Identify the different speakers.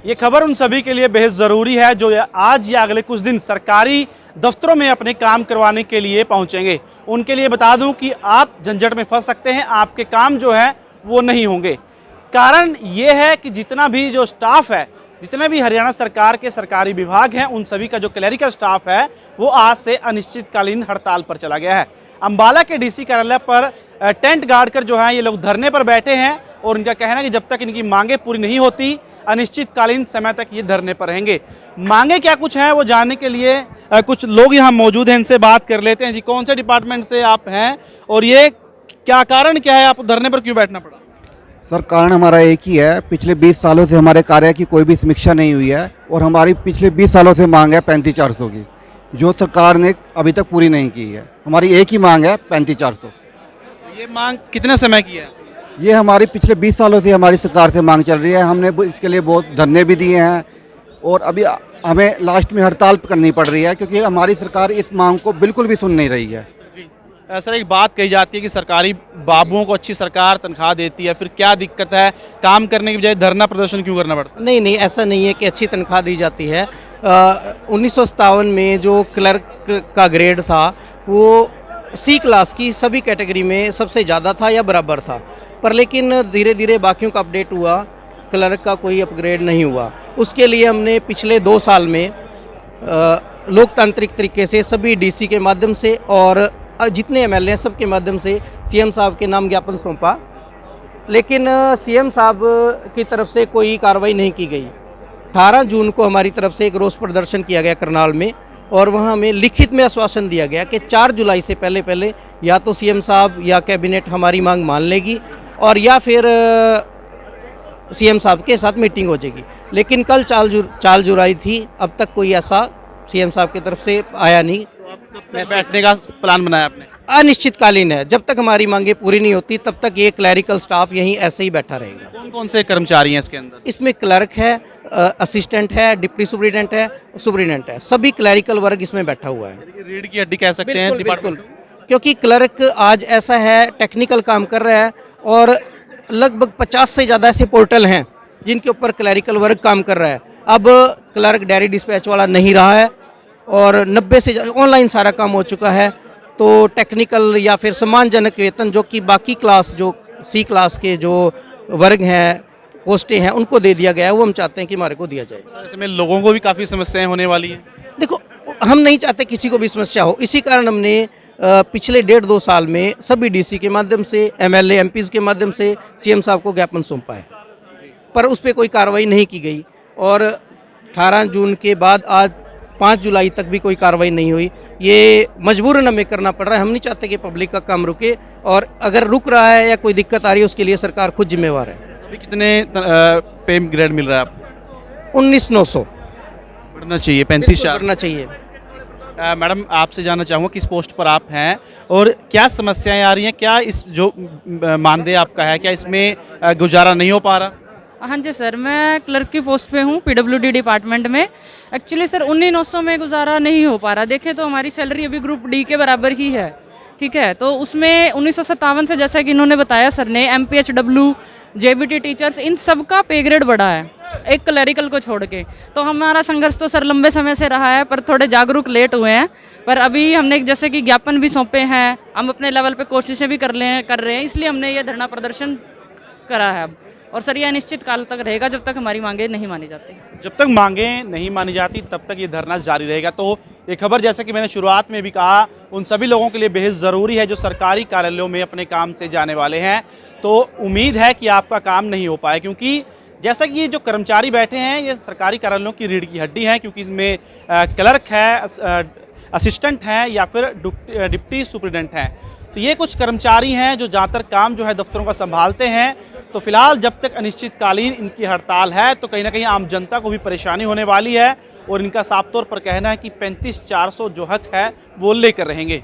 Speaker 1: ये खबर उन सभी के लिए बेहद ज़रूरी है जो आज या अगले कुछ दिन सरकारी दफ्तरों में अपने काम करवाने के लिए पहुंचेंगे। उनके लिए बता दूं कि आप झंझट में फंस सकते हैं, आपके काम जो है वो नहीं होंगे। कारण ये है कि जितना भी जो स्टाफ है, जितने भी हरियाणा सरकार के सरकारी विभाग हैं, उन सभी का जो क्लरिकल स्टाफ है वो आज से अनिश्चितकालीन हड़ताल पर चला गया है। अंबाला के डीसी कार्यालय पर टेंट गाड़ कर जो है ये लोग धरने पर बैठे हैं और इनका कहना है कि जब तक इनकी मांगे पूरी नहीं होती अनिश्चितकालीन समय तक ये धरने पर रहेंगे। मांगे क्या कुछ है वो जानने के लिए कुछ लोग यहाँ मौजूद हैं, इनसे बात कर लेते हैं। जी, कौन से डिपार्टमेंट से आप हैं और ये क्या कारण क्या है, आप धरने पर क्यों बैठना पड़ा?
Speaker 2: सर, कारण हमारा एक ही है। पिछले 20 सालों से हमारे कार्य की कोई भी समीक्षा नहीं हुई है और हमारी पिछले 20 सालों से मांग है 35,400 की, जो सरकार ने अभी तक पूरी नहीं की है। हमारी एक ही मांग है 35,400।
Speaker 1: ये मांग कितने समय की है?
Speaker 2: ये हमारी पिछले 20 सालों से हमारी सरकार से मांग चल रही है। हमने इसके लिए बहुत धरने भी दिए हैं और अभी हमें लास्ट में हड़ताल करनी पड़ रही है क्योंकि हमारी सरकार इस मांग को बिल्कुल भी सुन नहीं रही है।
Speaker 1: सर, एक बात कही जाती है कि सरकारी बाबुओं को अच्छी सरकार तनख्वाह देती है, फिर क्या दिक्कत है, काम करने की बजाय धरना प्रदर्शन क्यों करना पड़ता है?
Speaker 3: नहीं, ऐसा नहीं है कि अच्छी तनख्वाह दी जाती है। 1957 में जो क्लर्क का ग्रेड था वो सी क्लास की सभी कैटेगरी में सबसे ज़्यादा था या बराबर था, पर लेकिन धीरे धीरे बाकियों का अपडेट हुआ, क्लर्क का कोई अपग्रेड नहीं हुआ। उसके लिए हमने पिछले 2 साल में लोकतांत्रिक तरीके से सभी डीसी के माध्यम से और जितने एमएलए हैं सबके माध्यम से सीएम साहब के नाम ज्ञापन सौंपा, लेकिन सीएम साहब की तरफ से कोई कार्रवाई नहीं की गई। 18 जून को हमारी तरफ से एक रोष प्रदर्शन किया गया करनाल में और वहाँ हमें लिखित में आश्वासन दिया गया कि 4 जुलाई से पहले या तो सीएम साहब या कैबिनेट हमारी मांग मान लेगी और या फिर सीएम साहब के साथ मीटिंग हो जाएगी। लेकिन कल चाल जुराई थी, अब तक कोई ऐसा सीएम साहब की तरफ से आया नहीं।
Speaker 1: बैठने का प्लान बनाया आपने?
Speaker 3: अनिश्चितकालीन है, जब तक हमारी मांगे पूरी नहीं होती तब तक ये क्लरिकल स्टाफ यहीं ऐसे ही बैठा रहेगा।
Speaker 1: कौन कौन से कर्मचारी हैं इसके अंदर?
Speaker 3: इसमें क्लर्क है, असिस्टेंट है, डिप्टी सुपरिटेंडेंट है, सुपरिटेंडेंट है, सभी क्लरिकल वर्ग इसमें बैठा हुआ है।
Speaker 1: रीढ़ की हड्डी कह सकते हैं
Speaker 3: बिल्कुल, क्योंकि क्लर्क आज ऐसा है टेक्निकल काम कर रहा है और लगभग 50 से ज़्यादा ऐसे पोर्टल हैं जिनके ऊपर क्लरिकल वर्ग काम कर रहा है। अब क्लर्क डायरी डिस्पैच वाला नहीं रहा है और 90 से ऑनलाइन सारा काम हो चुका है, तो टेक्निकल या फिर सम्मानजनक वेतन जो कि बाकी क्लास जो सी क्लास के जो वर्ग हैं, पोस्टें हैं, उनको दे दिया गया है, वो हम चाहते हैं कि हमारे को दिया जाए।
Speaker 1: ऐसे में लोगों को भी काफ़ी समस्याएं होने वाली हैं।
Speaker 3: देखो, हम नहीं चाहते किसी को भी समस्या हो, इसी कारण हमने पिछले 1.5-2 साल में सभी डीसी के माध्यम से, एमएलए एमपीज़ के माध्यम से सीएम साहब को ज्ञापन सौंपा है, पर उस पर कोई कार्रवाई नहीं की गई और 18 जून के बाद आज 5 जुलाई तक भी कोई कार्रवाई नहीं हुई। ये मजबूरन हमें करना पड़ रहा है। हम नहीं चाहते कि पब्लिक का काम रुके और अगर रुक रहा है या कोई दिक्कत आ रही है उसके लिए सरकार खुद जिम्मेवार है।
Speaker 1: अभी कितने पे ग्रेड मिल रहा है आपको?
Speaker 3: 19,900
Speaker 1: बढ़ना चाहिए, 35,400
Speaker 3: बढ़ना चाहिए।
Speaker 1: मैडम, आपसे जानना चाहूँगा किस पोस्ट पर आप हैं और क्या समस्याएं आ रही हैं? क्या इस जो मानदेय आपका है, क्या इसमें गुजारा नहीं हो पा रहा?
Speaker 4: हाँ जी सर, मैं क्लर्क की पोस्ट पे हूँ पीडब्ल्यूडी डिपार्टमेंट में। एक्चुअली सर 19,900 में गुजारा नहीं हो पा रहा। देखें तो हमारी सैलरी अभी ग्रुप डी के बराबर ही है, ठीक है। तो उसमें 1957 से, जैसा कि इन्होंने बताया सर ने, MPHW, JBT टीचर्स, इन सब का पे ग्रेड बढ़ा है, एक क्लरिकल को छोड़ के। तो हमारा संघर्ष तो सर लंबे समय से रहा है, पर थोड़े जागरूक लेट हुए हैं। पर अभी हमने जैसे कि ज्ञापन भी सौंपे हैं, हम अपने लेवल पे कोशिशें भी कर रहे हैं, इसलिए हमने ये धरना प्रदर्शन करा है अब। और सर ये अनिश्चित काल तक रहेगा जब तक हमारी मांगे नहीं मानी जाती।
Speaker 1: जब तक मांगे नहीं मानी जाती तब तक ये धरना जारी रहेगा। तो ये खबर, जैसे कि मैंने शुरुआत में भी कहा, उन सभी लोगों के लिए बेहद ज़रूरी है जो सरकारी कार्यालयों में अपने काम से जाने वाले हैं। तो उम्मीद है कि आपका काम नहीं हो पाए, क्योंकि जैसा कि ये जो कर्मचारी बैठे हैं ये सरकारी कार्यालयों की रीढ़ की हड्डी है, क्योंकि इसमें क्लर्क है, असिस्टेंट हैं या फिर डिप्टी सुपरिटेंडेंट हैं। तो ये कुछ कर्मचारी हैं जो ज़्यादातर काम जो है दफ्तरों का संभालते हैं। तो फिलहाल जब तक अनिश्चितकालीन इनकी हड़ताल है तो कहीं ना कहीं आम जनता को भी परेशानी होने वाली है और इनका साफ तौर पर कहना है कि 35,400 जो हक है वो लेकर रहेंगे।